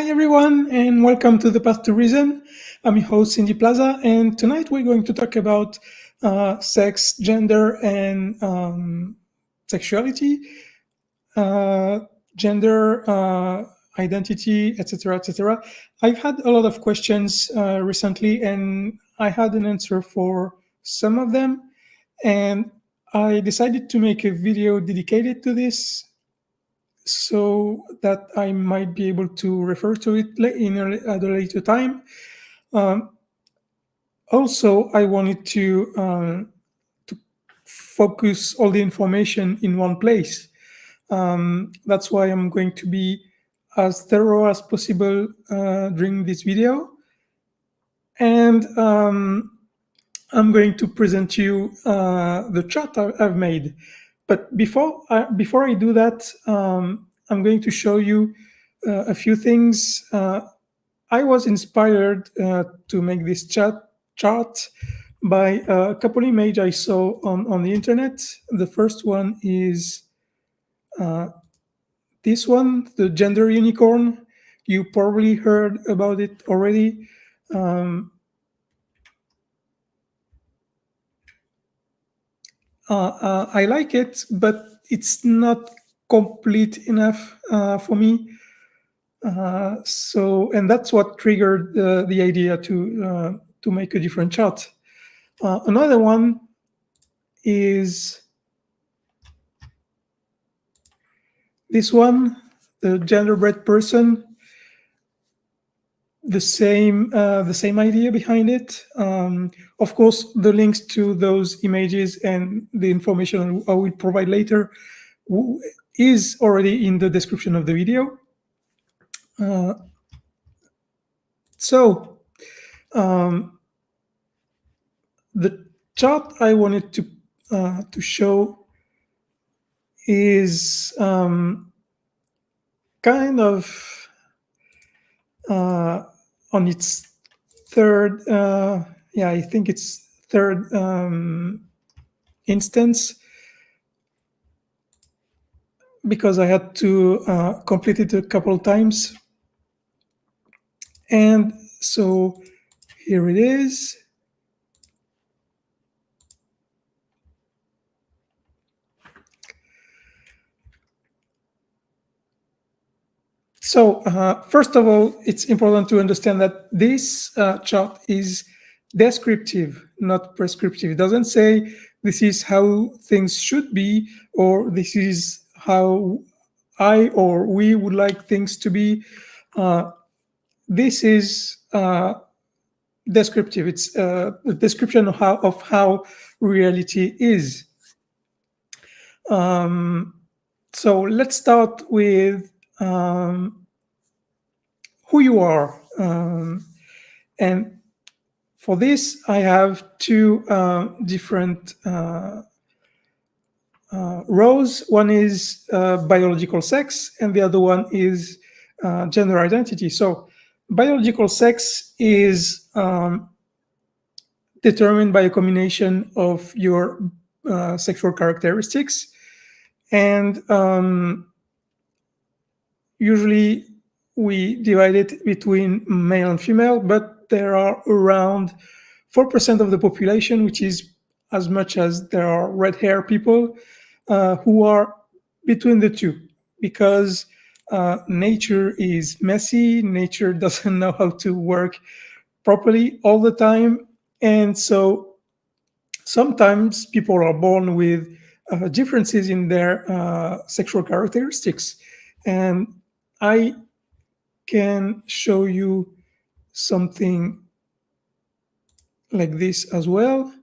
Hi, everyone, and welcome to The Path to Reason. I'm your host, Cindy Plaza, and tonight we're going to talk about sex, gender, and sexuality, uh, gender, identity, etc., etc. I've had a lot of questions recently, and I had an answer for some of them, and I decided to make a video dedicated to this so that I might be able to refer to it at a later time. Um, Also, I wanted to focus all the information in one place. That's why I'm going to be as thorough as possible during this video. And I'm going to present you the chart I've made. But before I do that, I'm going to show you a few things. I was inspired to make this chart by a couple images I saw on the internet. The first one is this one, the gender unicorn. You probably heard about it already. I like it, but it's not complete enough for me. And that's what triggered the idea to make a different chart. Another one is this one, the genderbread person. The same idea behind it. Of course, the links to those images and the information I will provide later is already in the description of the video. So the chart I wanted to show is kind of on its third, I think it's third instance, because I had to complete it a couple times. And so here it is. So first of all, it's important to understand that this chart is descriptive, not prescriptive. It doesn't say this is how things should be, or this is how I or we would like things to be. This is descriptive. It's a description of how reality is. So let's start with who you are. And for this, I have two different rows. One is biological sex, and the other one is gender identity. So biological sex is determined by a combination of your sexual characteristics, and usually we divide it between male and female, but there are around 4% of the population, which is as much as there are red hair people, who are between the two, because nature is messy. Nature doesn't know how to work properly all the time. And so sometimes people are born with differences in their sexual characteristics. And I can show you something like this as well.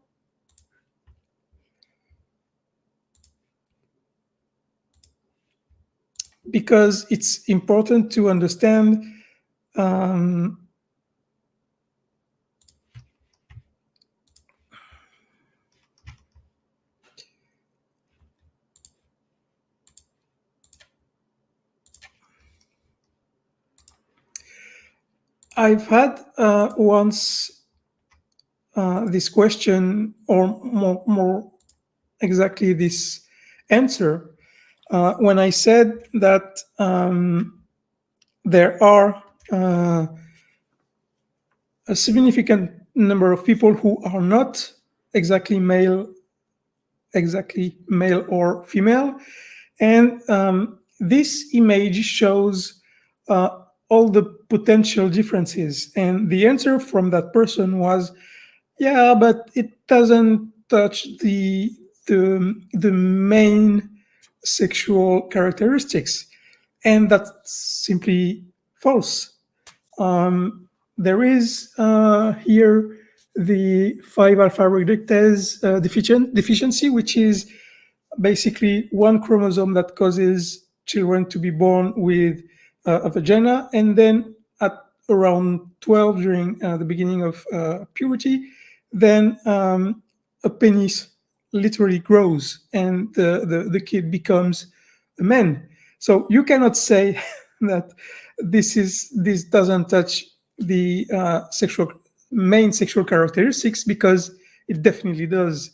Because it's important to understand I've had once this question, or more exactly this answer, when I said that there are uh, a significant number of people who are not exactly male, or female, and this image shows all the potential differences. And the answer from that person was, yeah, but it doesn't touch the main sexual characteristics, and that's simply false. There is here the 5 alpha reductase deficiency, which is basically one chromosome that causes children to be born with a vagina, and then at around 12, during the beginning of puberty, then a penis literally grows, and the kid becomes a man. So you cannot say that this doesn't touch the main sexual characteristics, because it definitely does.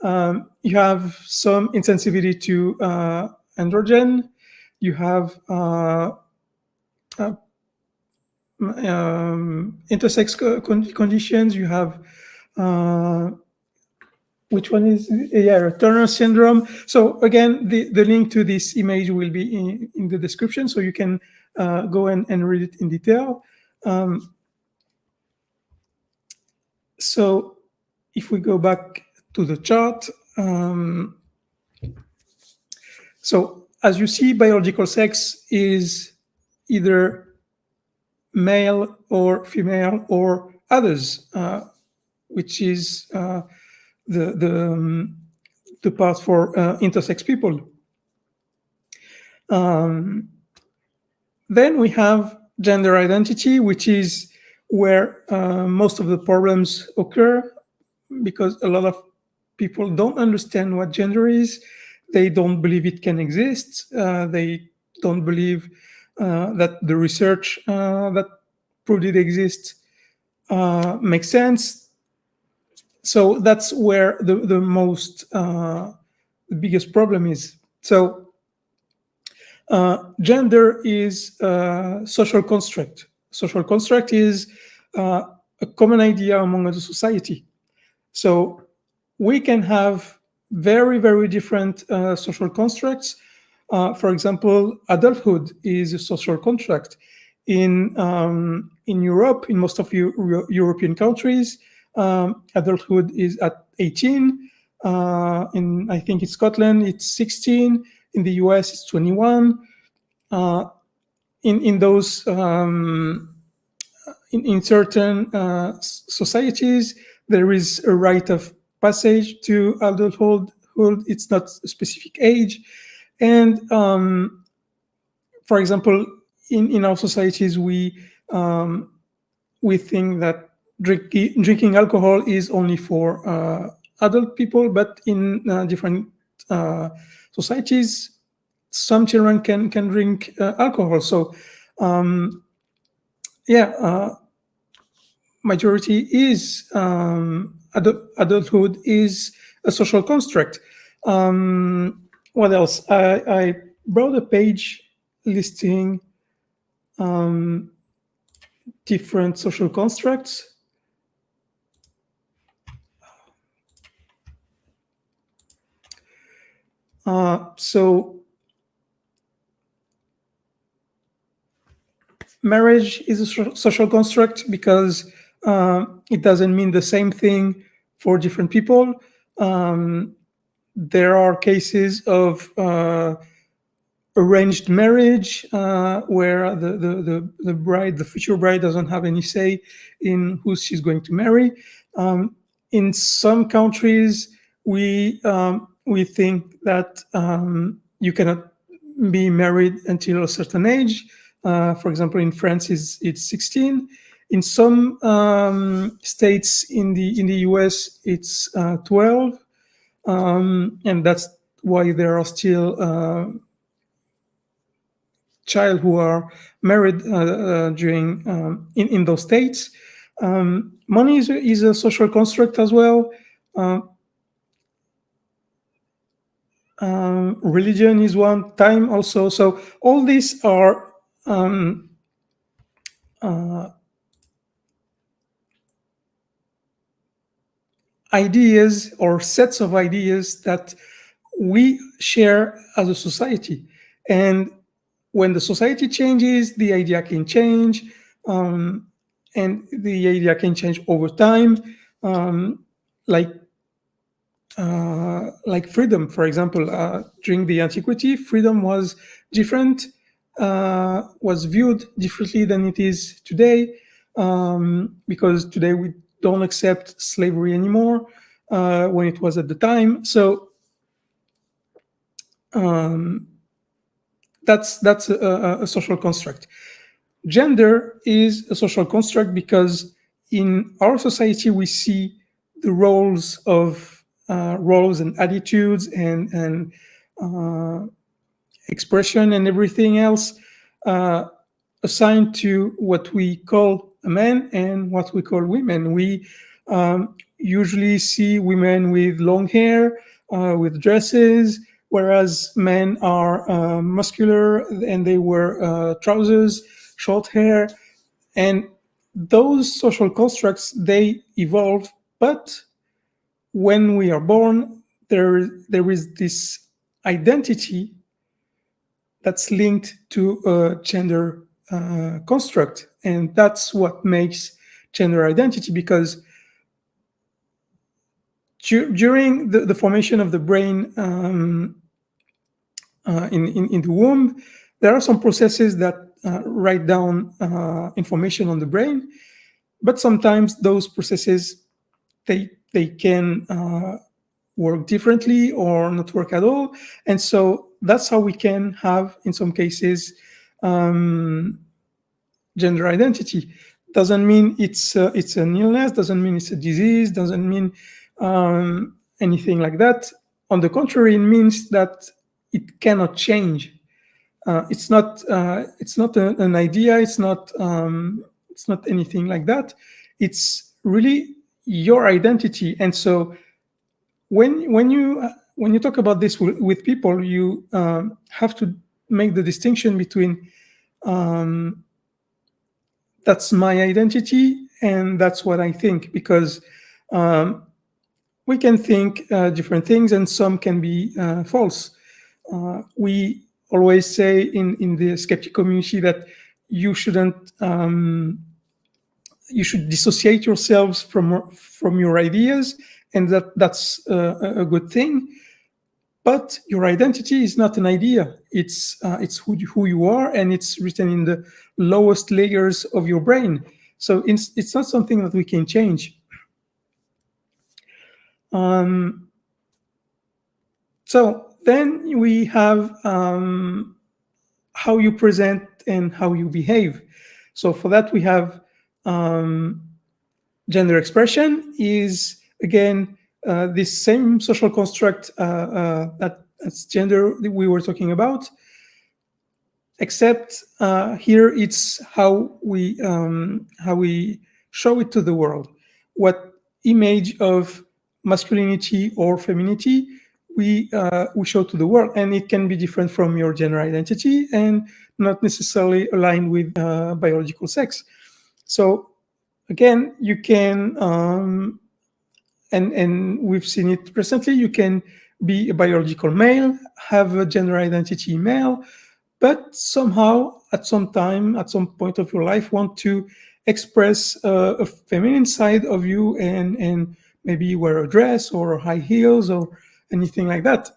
You have some insensitivity to androgen. You have intersex conditions. You have which one is, yeah, Turner syndrome. So again, the link to this image will be in the description, so you can go and read it in detail. So if we go back to the chart, so as you see, biological sex is either male or female or others, which is the part for intersex people. Then we have gender identity, which is where most of the problems occur, because a lot of people don't understand what gender is. They don't believe it can exist. They don't believe that the research that proved it exists makes sense. So that's where the biggest problem is. So gender is a social construct. Social construct is a common idea among the society. So we can have very, very different social constructs. For example, adulthood is a social construct. In Europe, in most of European countries, adulthood is at 18. In, I think, in Scotland, it's 16. In the US, it's 21. In those in certain societies, there is a rite of passage to adulthood. It's not a specific age. And for example, in our societies, we think that drinking alcohol is only for adult people, but in different societies, some children can drink alcohol. So majority is adulthood is a social construct. What else? I brought a page listing different social constructs. So marriage is a social construct because it doesn't mean the same thing for different people. There are cases of arranged marriage where the bride, the future bride, doesn't have any say in who she's going to marry. In some countries, we think that you cannot be married until a certain age. For example, in France, it's 16. In some states in the US, it's 12, and that's why there are still child who are married during in those states. Money is a social construct as well. Religion is one. Time also. So all these are ideas or sets of ideas that we share as a society. And when the society changes, the idea can change, and the idea can change over time. Um, like freedom, for example, during the antiquity, freedom was different, was viewed differently than it is today, because today we don't accept slavery anymore when it was at the time. So that's a social construct. Gender is a social construct because in our society we see the roles and attitudes and expression and everything else uh, assigned to what we call a man and what we call women. We usually see women with long hair, with dresses, whereas men are muscular and they wear trousers, short hair. And those social constructs, they evolve, but when we are born, there is this identity that's linked to a gender construct. And that's what makes gender identity, because during the formation of the brain in the womb, there are some processes that write down information on the brain, but sometimes those processes they can work differently or not work at all. And so that's how we can have, in some cases, gender identity. Doesn't mean it's an illness, doesn't mean it's a disease, doesn't mean anything like that. On the contrary, it means that it cannot change. It's not an idea. It's not anything like that. It's really your identity. And so when you talk about this with people, you have to make the distinction between that's my identity and that's what I think, because we can think different things and some can be false. We always say in the skeptic community that you shouldn't you should dissociate yourselves from your ideas, and that's a good thing. But your identity is not an idea. It's who you are, and it's written in the lowest layers of your brain. So it's not something that we can change. So then we have how you present and how you behave. So for that we have gender expression is, again, this same social construct that's gender that we were talking about, except here it's how we show it to the world. What image of masculinity or femininity we show to the world, and it can be different from your gender identity and not necessarily aligned with biological sex. So again, you can and we've seen it recently, you can be a biological male, have a gender identity male, but somehow at some time, at some point of your life, want to express a feminine side of you and maybe wear a dress or high heels or anything like that.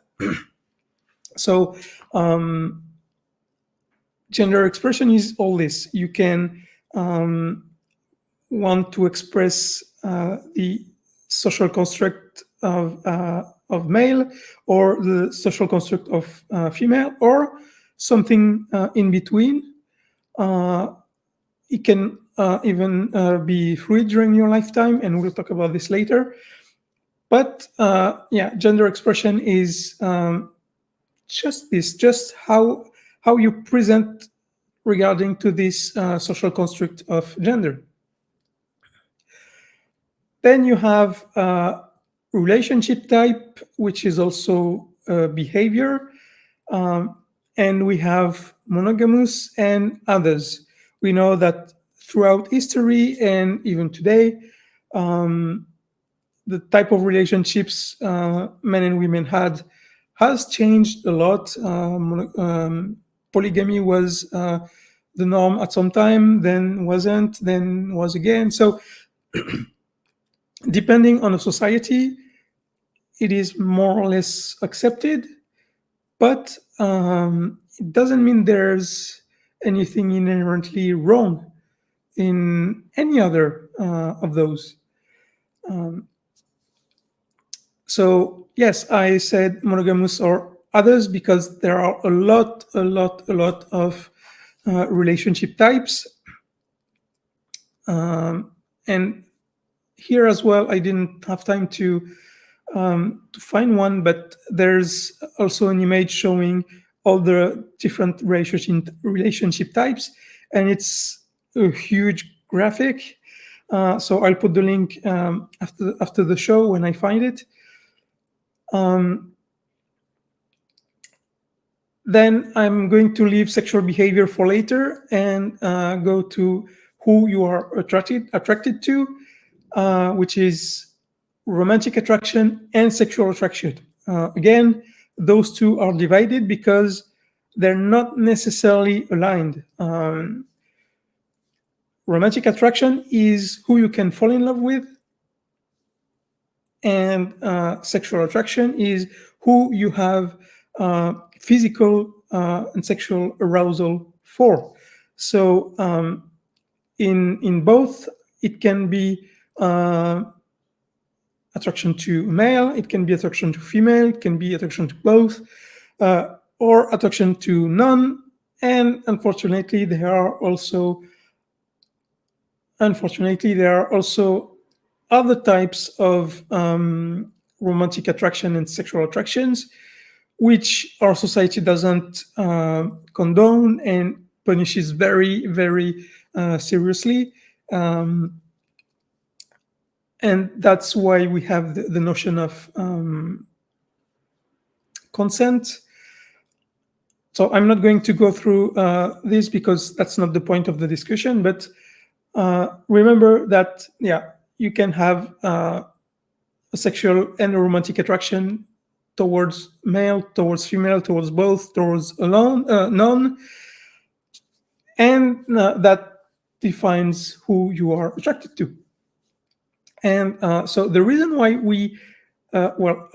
So gender expression is all this. You can want to express the social construct of male, or the social construct of female, or something in between. It can even be fluid during your lifetime, and we'll talk about this later. But yeah, gender expression is just how you present regarding to this social construct of gender. Then you have relationship type, which is also behavior. And we have monogamous and others. We know that throughout history and even today. Um, the type of relationships men and women had has changed a lot. Polygamy was the norm at some time, then wasn't, then was again. So depending on the society, it is more or less accepted, but it doesn't mean there's anything inherently wrong in any other of those. So yes, I said monogamous or others because there are a lot of relationship types, and here as well, I didn't have time to find one, but there's also an image showing all the different relationship types, and it's a huge graphic. So I'll put the link after the show when I find it. Then I'm going to leave sexual behavior for later and go to who you are attracted to, which is romantic attraction and sexual attraction. Again, those two are divided because they're not necessarily aligned. Romantic attraction is who you can fall in love with, and sexual attraction is who you have physical and sexual arousal for. So in both, it can be attraction to male, it can be attraction to female, it can be attraction to both, or attraction to none. And unfortunately, there are also other types of romantic attraction and sexual attractions, which our society doesn't condone and punishes very, very seriously. And that's why we have the notion of consent. So I'm not going to go through this because that's not the point of the discussion, but remember that, you can have a sexual and a romantic attraction towards male, towards female, towards both, towards alone, none, and that defines who you are attracted to. And so the reason why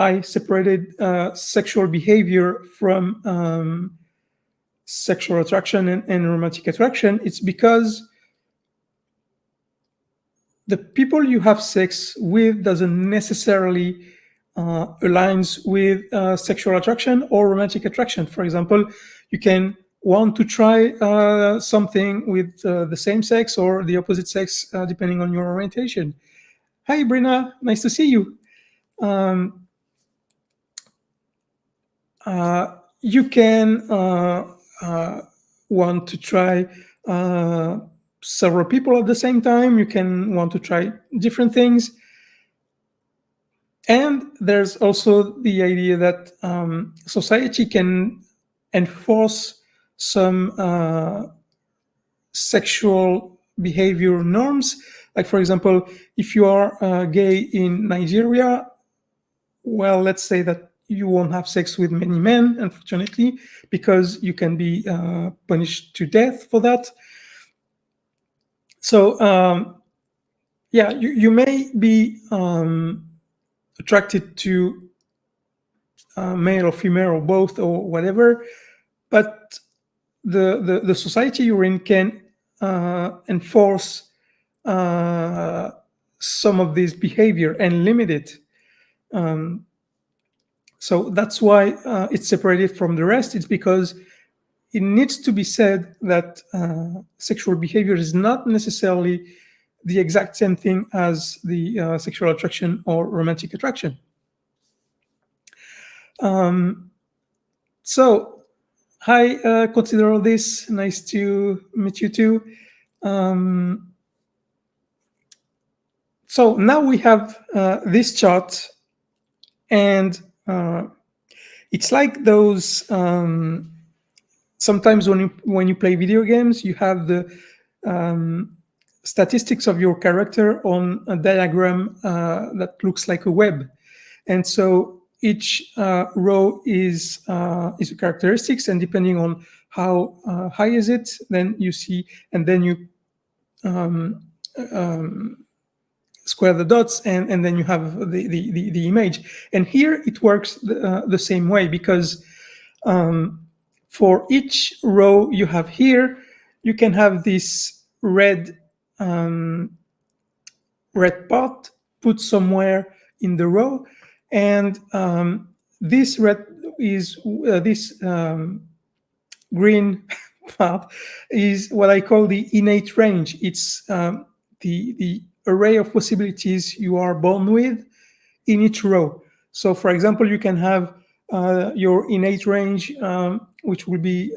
I separated sexual behavior from sexual attraction and romantic attraction, it's because the people you have sex with doesn't necessarily aligns with sexual attraction or romantic attraction. For example, you can want to try something with the same sex or the opposite sex, depending on your orientation. Hi, Brina. Nice to see you. You can want to try several people at the same time. You can want to try different things. And there's also the idea that society can enforce some sexual behavior norms. Like, for example, if you are gay in Nigeria, well, let's say that you won't have sex with many men, unfortunately, because you can be punished to death for that. So, you may be attracted to male or female or both or whatever, but the society you're in can enforce some of this behavior and limit it. So that's why it's separated from the rest. It's because it needs to be said that sexual behavior is not necessarily the exact same thing as the sexual attraction or romantic attraction. So, hi, consider all this. Nice to meet you too. So now we have this chart, and it's like those. Sometimes when you play video games, you have the statistics of your character on a diagram that looks like a web. And so each row is a characteristics, and depending on how high is it, then you see, and then you square the dots, and then you have the image. And here it works the same way, because for each row you have here, you can have this red part put somewhere in the row, and this red is this green part is what I call the innate range. It's the array of possibilities you are born with in each row. So, for example, you can have your innate range, which will be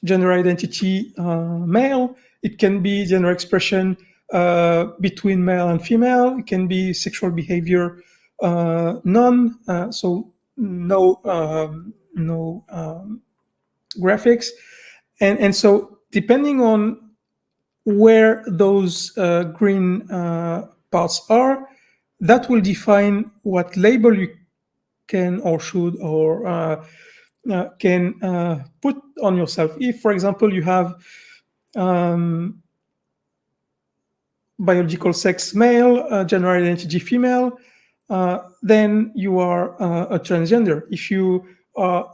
gender identity male. It can be gender expression between male and female. It can be sexual behavior none, so no graphics. And so depending on where those green parts are, that will define what label you can or should or can put on yourself. If, for example, you have biological sex male, gender identity female, then you are a transgender. If you are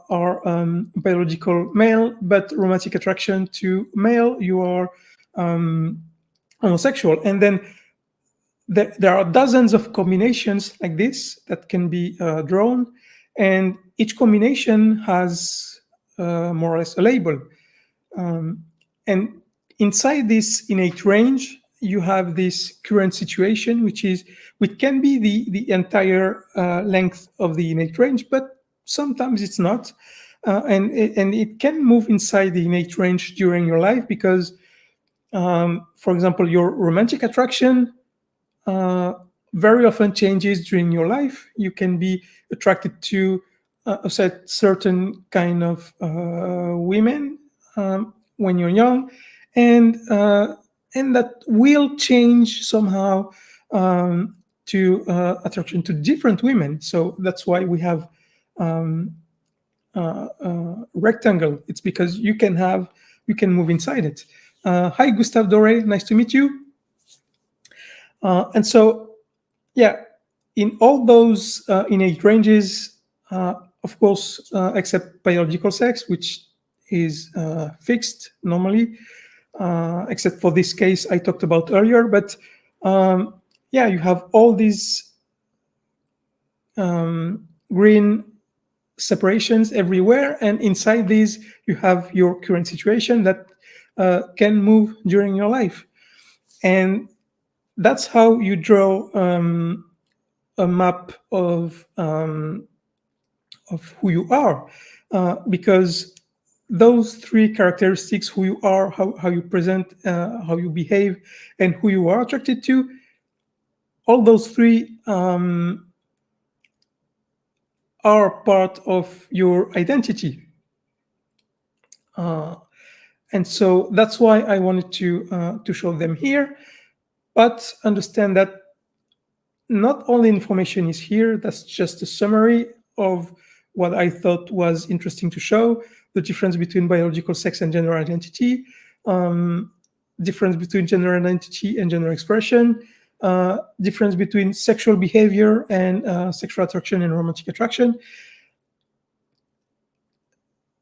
biological male but romantic attraction to male, you are homosexual. And then there are dozens of combinations like this that can be drawn, and each combination has more or less a label. And inside this innate range, you have this current situation, which can be the entire length of the innate range, but sometimes it's not. And it can move inside the innate range during your life because, for example, your romantic attraction very often changes during your life. You can be attracted to a certain kind of women when you're young, and that will change somehow to attraction to different women. So that's why we have rectangle. It's because you can move inside it. Hi, Gustave Doré. Nice to meet you. And so, yeah, in all those innate ranges, of course, except biological sex, which is fixed normally, except for this case I talked about earlier. But yeah, you have all these green separations everywhere, and inside these you have your current situation that can move during your life. And that's how you draw a map of who you are, because those three characteristics, who you are, how you present, how you behave, and who you are attracted to, all those three are part of your identity. And so that's why I wanted to show them here. But understand that not all the information is here. That's just a summary of what I thought was interesting to show: the difference between biological sex and gender identity, difference between gender identity and gender expression, difference between sexual behavior and sexual attraction and romantic attraction.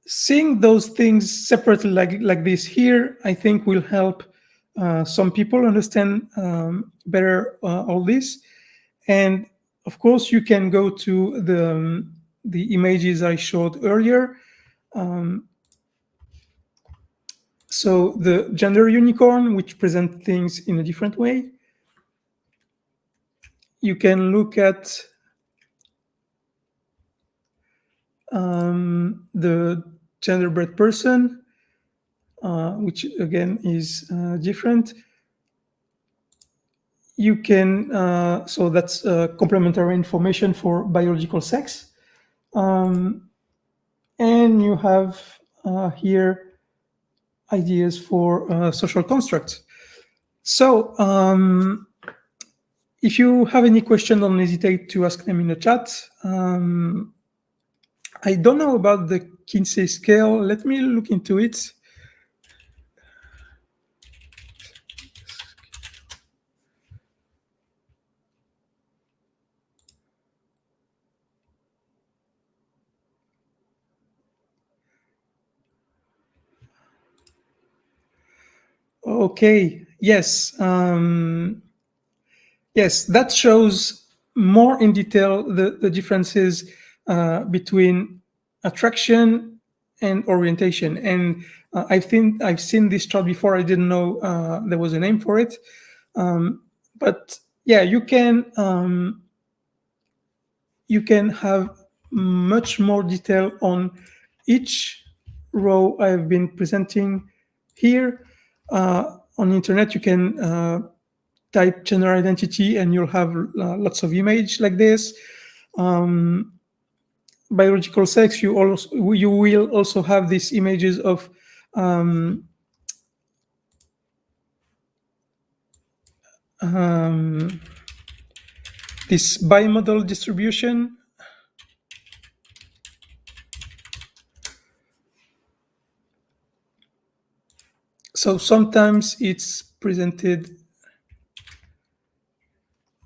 Seeing those things separately like this here, I think will help some people understand better all this. And of course, you can go to the images I showed earlier. So the gender unicorn, which present things in a different way. You can look at the genderbread person, which again is different. You can, so that's complementary information for biological sex. And you have here ideas for social constructs. So, if you have any question, don't hesitate to ask them in the chat. I don't know about the Kinsey scale. Let me look into it. Okay. Yes. Yes, that shows more in detail the differences between attraction and orientation. And I think I've seen this chart before. I didn't know there was a name for it. But yeah, you can have much more detail on each row I've been presenting here. On the internet, you can type gender identity and you'll have lots of image like this. Biological sex, you will also have these images of this bimodal distribution. So sometimes it's presented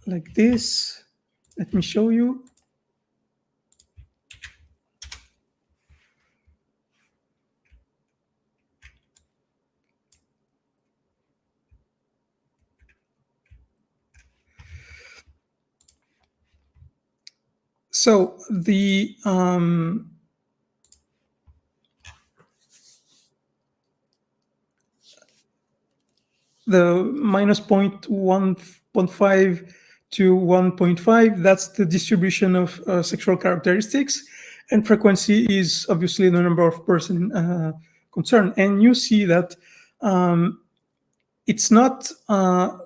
like this. Let me show you. So the minus 0.1.5 to 1.5, that's the distribution of sexual characteristics, and frequency is obviously the number of person concerned. And you see that it's not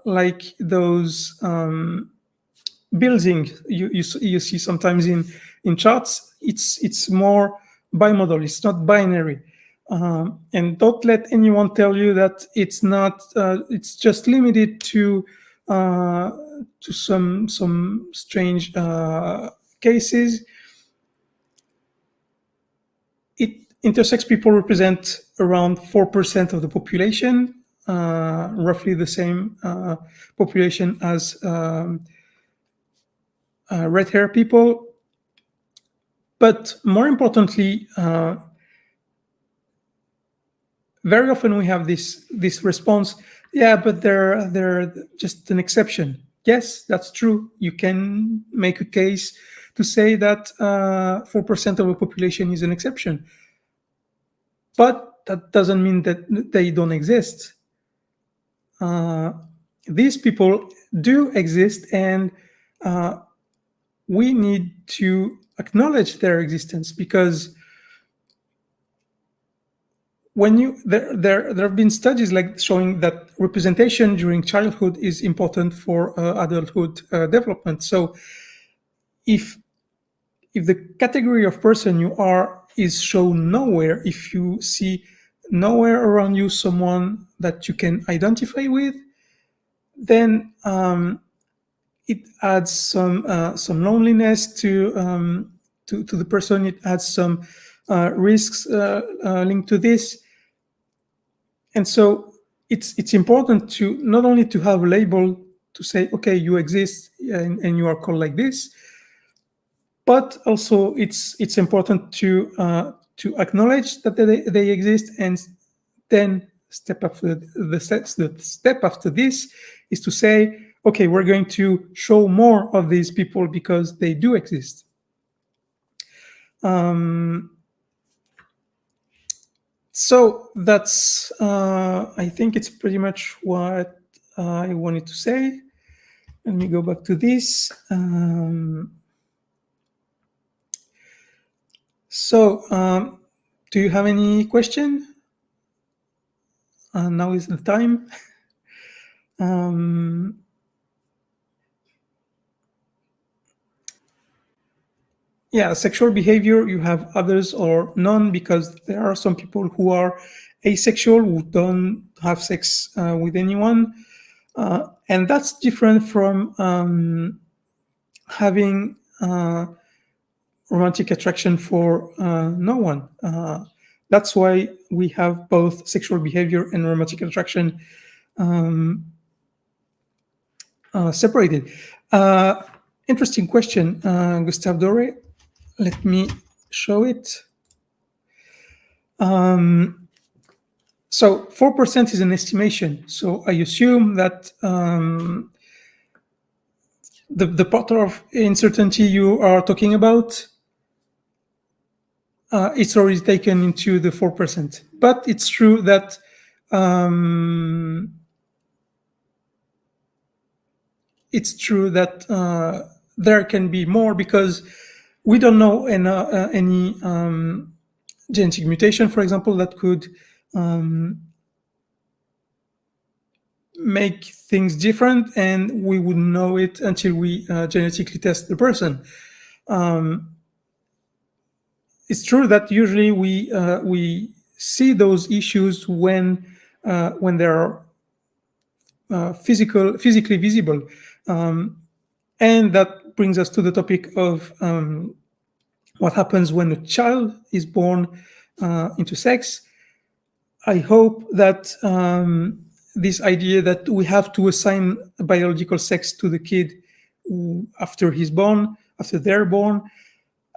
like those building you see sometimes in charts. It's more bimodal. It's not binary. And don't let anyone tell you that it's not. It's just limited to some strange cases. Intersex people represent around 4% of the population, roughly the same population as red hair people. But more importantly, very often we have this response, yeah, but they're just an exception. Yes, that's true. You can make a case to say that 4% of the population is an exception. But that doesn't mean that they don't exist. These people do exist, and we need to acknowledge their existence, because when there have been studies like showing that representation during childhood is important for adulthood development. So if the category of person you are is shown nowhere, if you see nowhere around you someone that you can identify with, then it adds some loneliness to the person. It adds some risks linked to this. And so it's important to not only to have a label to say, okay, you exist and you are called like this, but also it's important to acknowledge that they exist, and then the step after this is to say, okay, we're going to show more of these people because they do exist. So that's, I think it's pretty much what I wanted to say. Let me go back to this. So do you have any question? Now is the time. Yeah, sexual behavior, you have others or none, because there are some people who are asexual, who don't have sex with anyone. And that's different from having romantic attraction for no one. That's why we have both sexual behavior and romantic attraction separated. Uh, Interesting question, Gustave Doré. Let me show it. So 4% is an estimation. So I assume that the part of uncertainty you are talking about, it's already taken into the 4%. But it's true that there can be more because we don't know any genetic mutation, for example, that could make things different, and we wouldn't know it until we genetically test the person. It's true that usually we see those issues when they are physically visible, and that brings us to the topic of what happens when a child is born into sex. I hope that this idea that we have to assign a biological sex to the kid after they're born,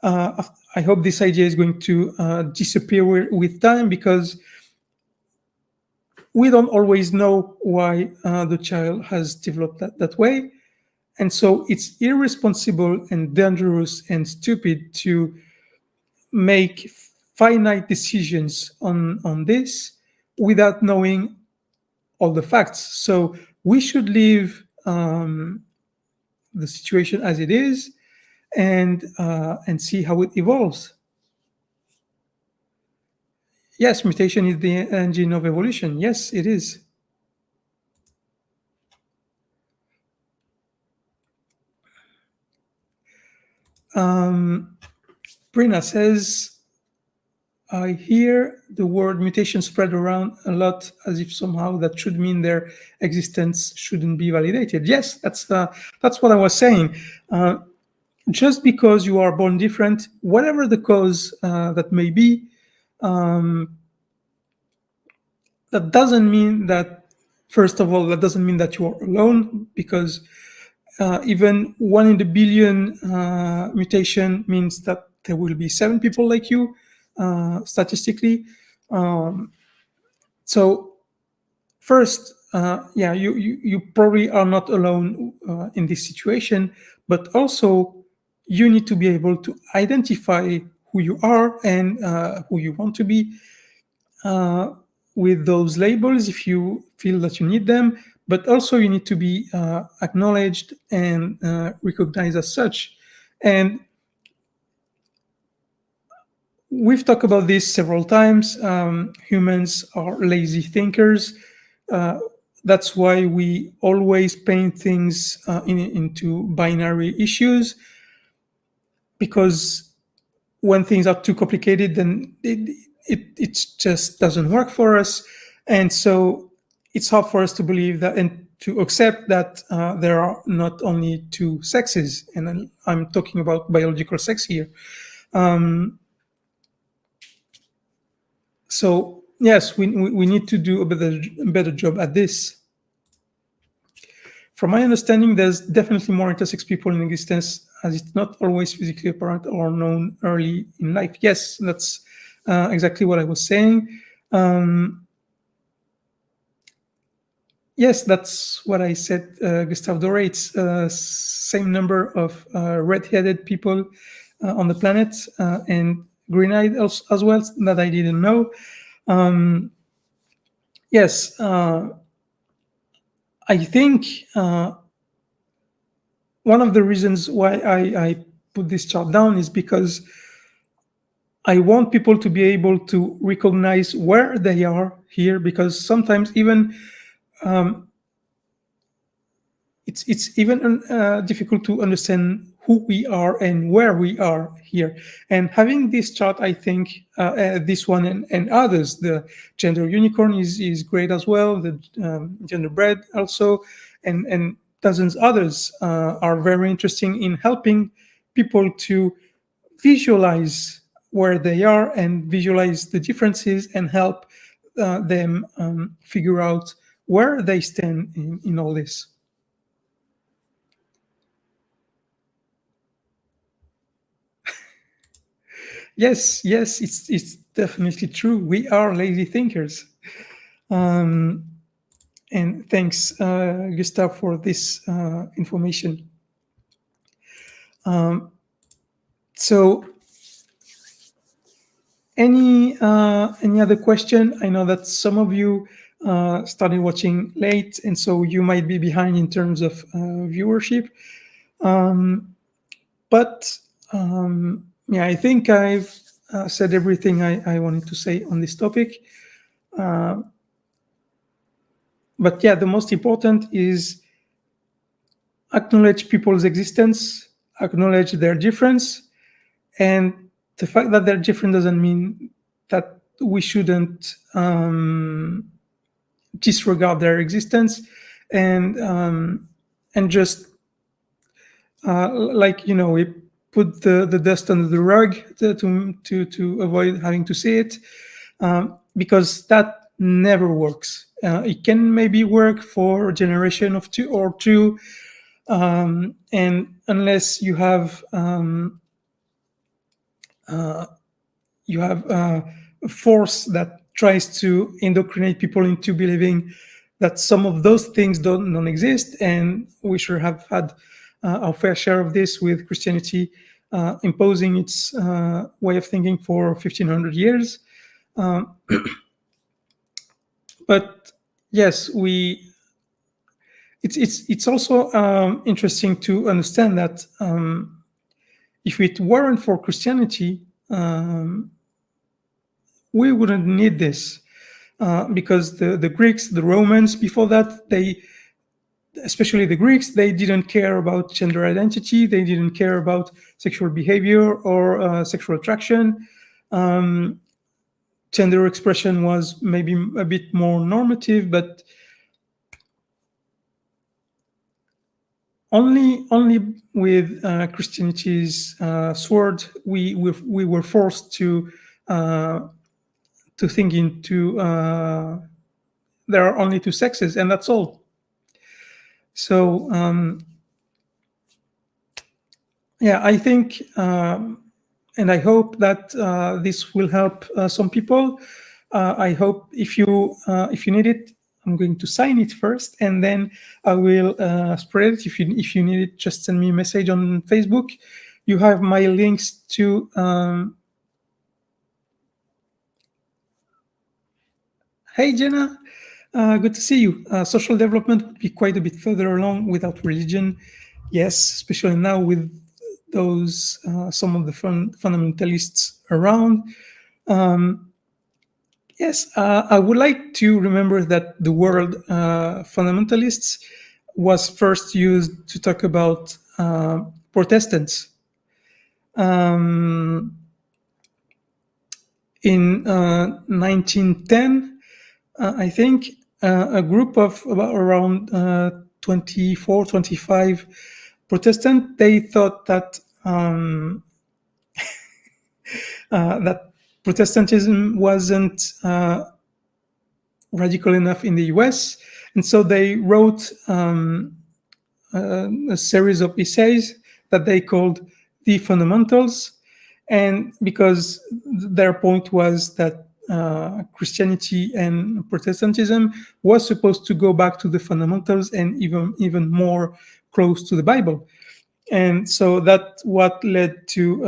I hope this idea is going to disappear with time, because we don't always know why the child has developed that way. And so it's irresponsible and dangerous and stupid to make finite decisions on this without knowing all the facts. So we should leave the situation as it is and see how it evolves. Yes, mutation is the engine of evolution. Yes, it is. Brina says, I hear the word mutation spread around a lot as if somehow that should mean their existence shouldn't be validated. Yes, that's what I was saying. Just because you are born different, whatever the cause that may be, that doesn't mean that, first of all, that doesn't mean that you are alone, because even 1 in a billion mutation means that there will be 7 people like you, statistically. So first, you probably are not alone in this situation, but also you need to be able to identify who you are and who you want to be with those labels if you feel that you need them, but also you need to be acknowledged and recognized as such. And we've talked about this several times. Humans are lazy thinkers. That's why we always paint things into binary issues, because when things are too complicated, then it just doesn't work for us. And so it's hard for us to believe that and to accept that there are not only two sexes. And I'm talking about biological sex here. So yes, we need to do a better job at this. From my understanding, there's definitely more intersex people in existence, as it's not always physically apparent or known early in life. Yes, that's exactly what I was saying. Yes, that's what I said, Gustave Doré. It's same number of red-headed people on the planet and green-eyed as well, that I didn't know. Yes, I think one of the reasons why I put this chart down is because I want people to be able to recognize where they are here, because sometimes even it's even difficult to understand who we are and where we are here. And having this chart, I think this one and others, the gender unicorn is great as well, the gender bread also, and dozens others are very interesting in helping people to visualize where they are and visualize the differences and help them figure out where they stand in all this. Yes, yes, it's definitely true. We are lazy thinkers. Um, and thanks, Gustav, for this information. So, any other question? I know that some of you started watching late, and so you might be behind in terms of viewership. But yeah, I think I've said everything I wanted to say on this topic. But yeah, the most important is acknowledge people's existence, acknowledge their difference, and the fact that they're different doesn't mean that we shouldn't disregard their existence and just like we put the dust under the rug to avoid having to see it, because that never works. It can maybe work for a generation of two or two, and unless you have a force that tries to indoctrinate people into believing that some of those things don't exist, and we sure have had our fair share of this with Christianity imposing its way of thinking for 1500 years. But yes, it's also interesting to understand that if it weren't for Christianity, we wouldn't need this, because the Greeks, the Romans before that, especially the Greeks, they didn't care about gender identity, they didn't care about sexual behavior or sexual attraction. Gender expression was maybe a bit more normative, but only with Christianity's sword we were forced to think into there are only two sexes and that's all. So yeah, I think and I hope that this will help some people. I hope if you need it, I'm going to sign it first, and then I will spread it. If you need it, just send me a message on Facebook. You have my links to. Hey Jenna, good to see you. Social development would be quite a bit further along without religion. Yes, especially now with those some of the fundamentalists around. Yes, I would like to remember that the word fundamentalists was first used to talk about Protestants. In 1910, I think, a group of about around 24, 25 Protestant, they thought that that Protestantism wasn't radical enough in the US, and so they wrote a series of essays that they called The Fundamentals, and because their point was that Christianity and Protestantism was supposed to go back to the fundamentals and even more close to the Bible. And so that's what led to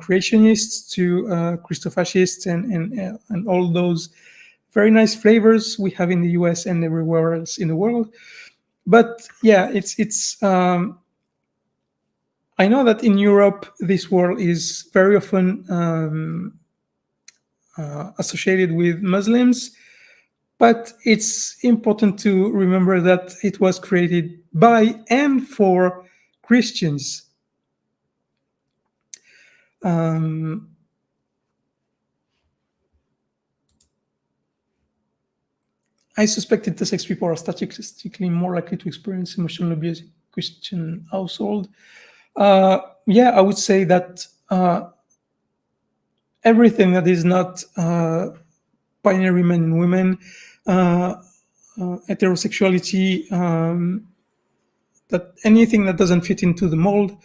creationists, to Christofascists, and all those very nice flavors we have in the US and everywhere else in the world. But yeah, it's I know that in Europe this word is very often associated with Muslims, but it's important to remember that it was created by and for Christians. I suspect intersex people are statistically more likely to experience emotional abuse in Christian household. Yeah, I would say that everything that is not binary men and women, heterosexuality, that anything that doesn't fit into the mold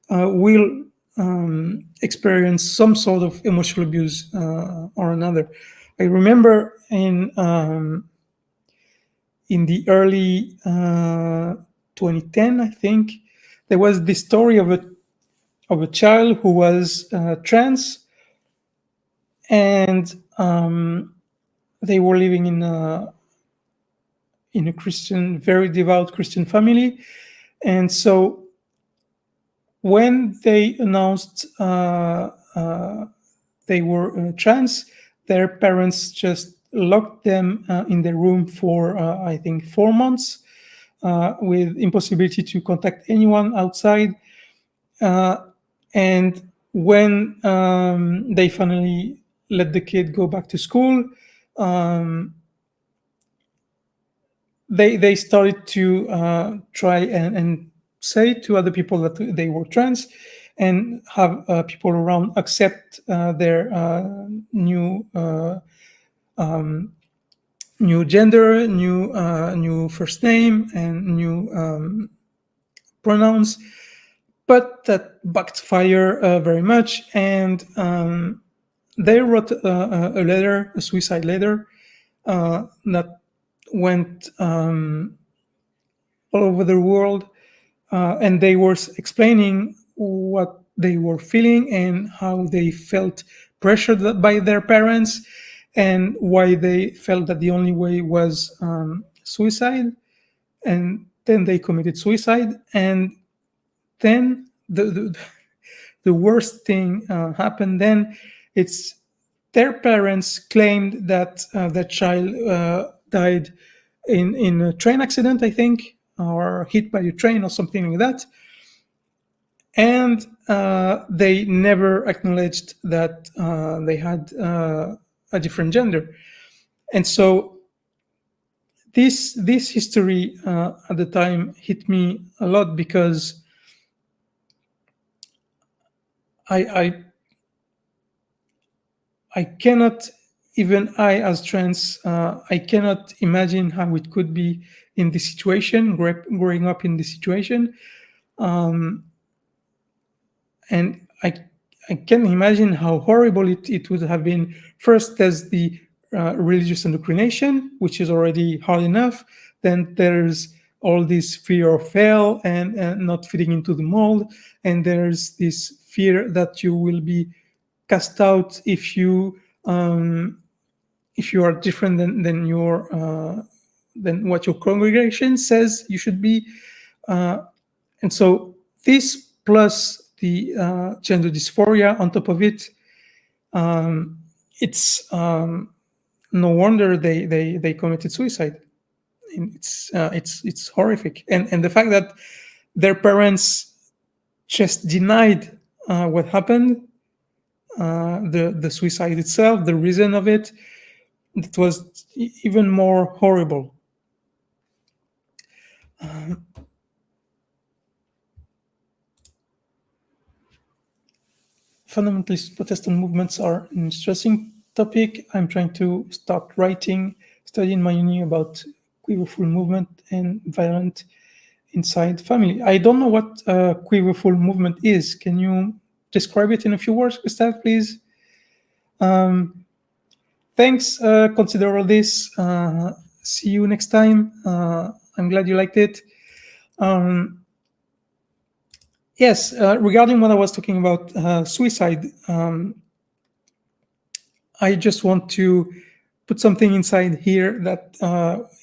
will experience some sort of emotional abuse or another. I remember in the early 2010, I think, there was this story of a child who was trans, and they were living in a Christian, very devout Christian family, and so when they announced they were trans, their parents just locked them in their room for I think 4 months, with impossibility to contact anyone outside. And when they finally let the kid go back to school, they started to try and say to other people that they were trans, and have people around accept their new gender, new first name, and new pronouns. But that backfired very much, and they wrote a letter, a suicide letter, that went all over the world, and they were explaining what they were feeling and how they felt pressured by their parents, and why they felt that the only way was suicide. And then they committed suicide, and then the worst thing happened. Then it's their parents claimed that the child died in a train accident, I think, or hit by a train or something like that. And they never acknowledged that they had a different gender. And so this history at the time hit me a lot, because I cannot, even I as trans, I cannot imagine how it could be in this situation, growing up in this situation. And I can imagine how horrible it would have been. First, there's the religious indoctrination, which is already hard enough. Then there's all this fear of fail and not fitting into the mold. And there's this fear that you will be cast out if you are different than what your congregation says you should be. And so this, plus the gender dysphoria on top of it, it's no wonder they committed suicide. And it's horrific. And the fact that their parents just denied what happened, the suicide itself, the reason of it, it was even more horrible. Fundamentalist Protestant movements are an interesting topic. I'm trying to start writing, studying my uni about quiverful movement and violent inside family. I don't know what quiverful movement is. Can you describe it in a few words, Gustav, please? Thanks. Consider all this. See you next time. I'm glad you liked it. Yes, regarding what I was talking about, suicide, I just want to put something inside here that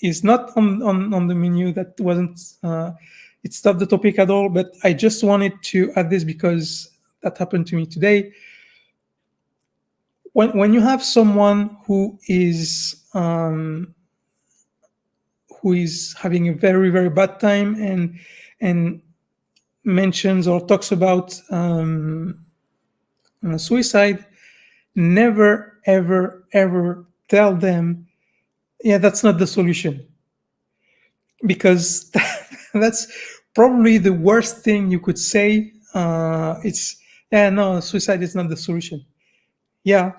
is not on the menu, that wasn't, it's not the topic at all, but I just wanted to add this because that happened to me today. When you have someone who is having a very, very bad time and mentions or talks about suicide, never, ever, ever tell them Yeah, that's not the solution, because that's probably the worst thing you could say. It's Yeah, no, suicide is not the solution. Yeah,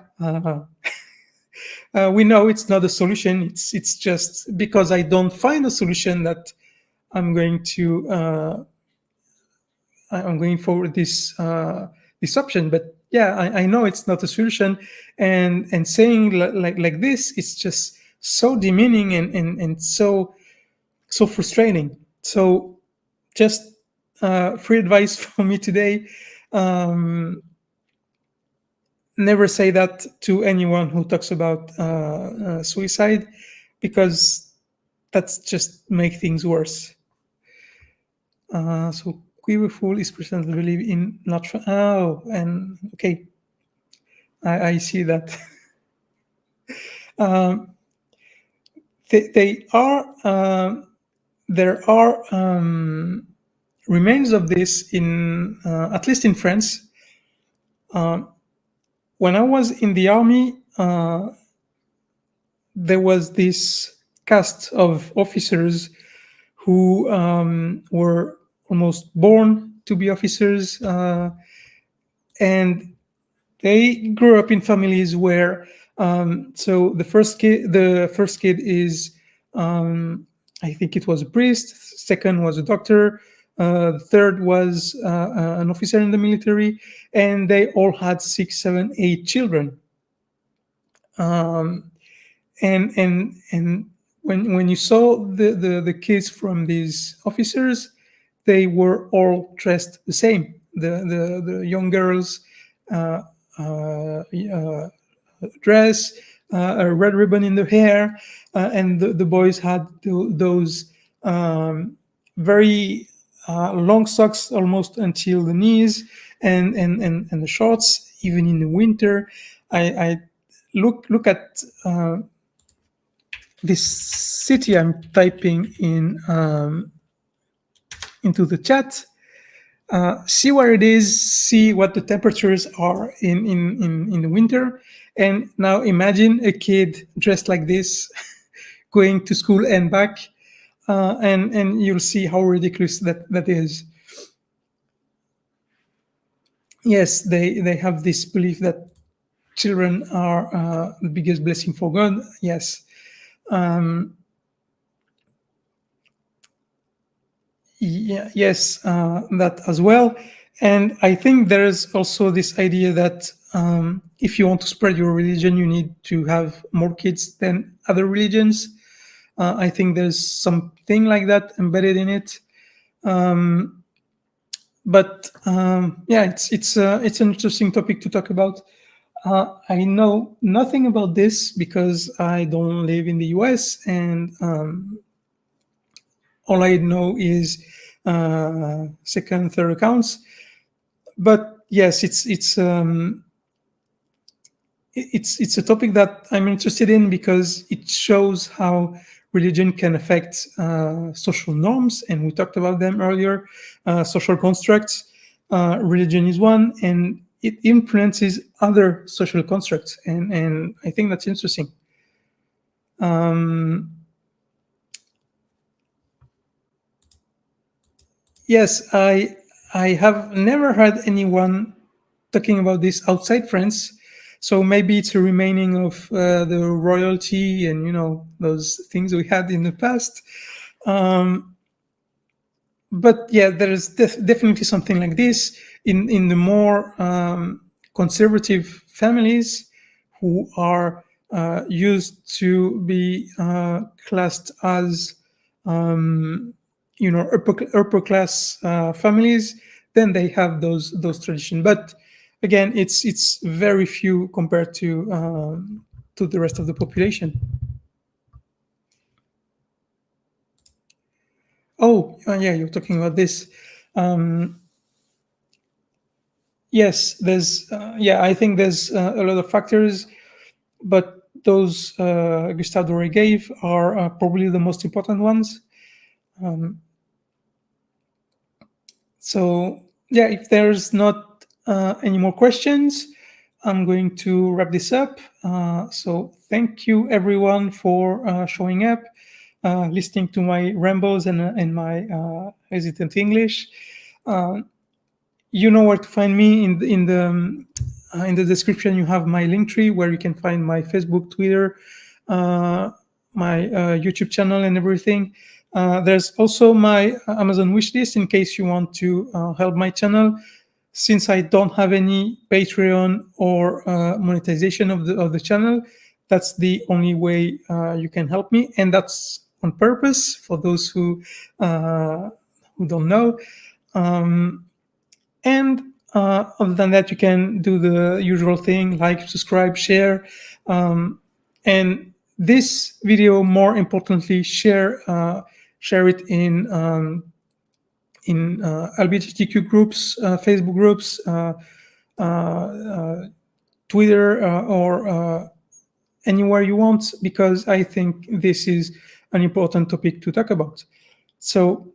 we know it's not a solution. It's just because I don't find a solution that I'm going to I'm going for this option. But yeah, I know it's not a solution, and saying like this, it's just so demeaning and so frustrating. So just free advice for me today: um, never say that to anyone who talks about suicide, because that's just make things worse. So queer fool is person that believe in not. Oh, and okay, I see that. um, they are. There are remains of this in at least in France. When I was in the army, there was this cast of officers who were almost born to be officers, and they grew up in families where so the first kid is I think it was a priest, second was a doctor, the third was an officer in the military, and they all had 6, 7, 8 children. And when you saw the kids from these officers, they were all dressed the same. The young girls, uh, dress, a red ribbon in their hair, and the boys had those very long socks almost until the knees, and the shorts even in the winter. I look at this city I'm typing in into the chat. See where it is, see what the temperatures are in the winter, and now imagine a kid dressed like this going to school and back, and you'll see how ridiculous that is. Yes, they have this belief that children are the biggest blessing for God. Yes. Yeah, yes, that as well. And I think there's also this idea that if you want to spread your religion, you need to have more kids than other religions. I think there's something like that embedded in it. But yeah, it's an interesting topic to talk about. I know nothing about this because I don't live in the US, and all I know is second, third accounts. But yes, it's a topic that I'm interested in because it shows how religion can affect social norms, and we talked about them earlier. Social constructs, religion is one, and it influences other social constructs, and I think that's interesting. Yes, I have never heard anyone talking about this outside France. So maybe it's a remaining of the royalty and those things we had in the past. But yeah, there is definitely something like this in the more conservative families who are used to be classed as upper class families. Then they have those traditions, but again, it's very few compared to the rest of the population. Oh, yeah, you're talking about this. Yes, there's yeah, I think there's a lot of factors, but those Gustave Doré gave are probably the most important ones. So yeah, if there's not any more questions, I'm going to wrap this up. So thank you everyone for showing up, listening to my rambles and my hesitant English. You know where to find me in the description. You have my link tree where you can find my Facebook, Twitter, my YouTube channel, and everything. There's also my Amazon wishlist in case you want to help my channel. Since I don't have any Patreon or monetization of the channel, that's the only way you can help me, and that's on purpose for those who don't know. And other than that, you can do the usual thing, like, subscribe, share, and this video, more importantly, share it in LGBTQ groups, Facebook groups, Twitter, or anywhere you want, because I think this is an important topic to talk about. So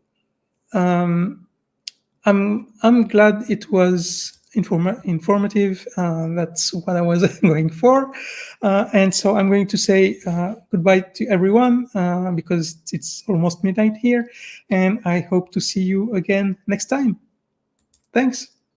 I'm glad it was informative. That's what I was going for, and so I'm going to say goodbye to everyone because it's almost midnight here, and I hope to see you again next time. Thanks.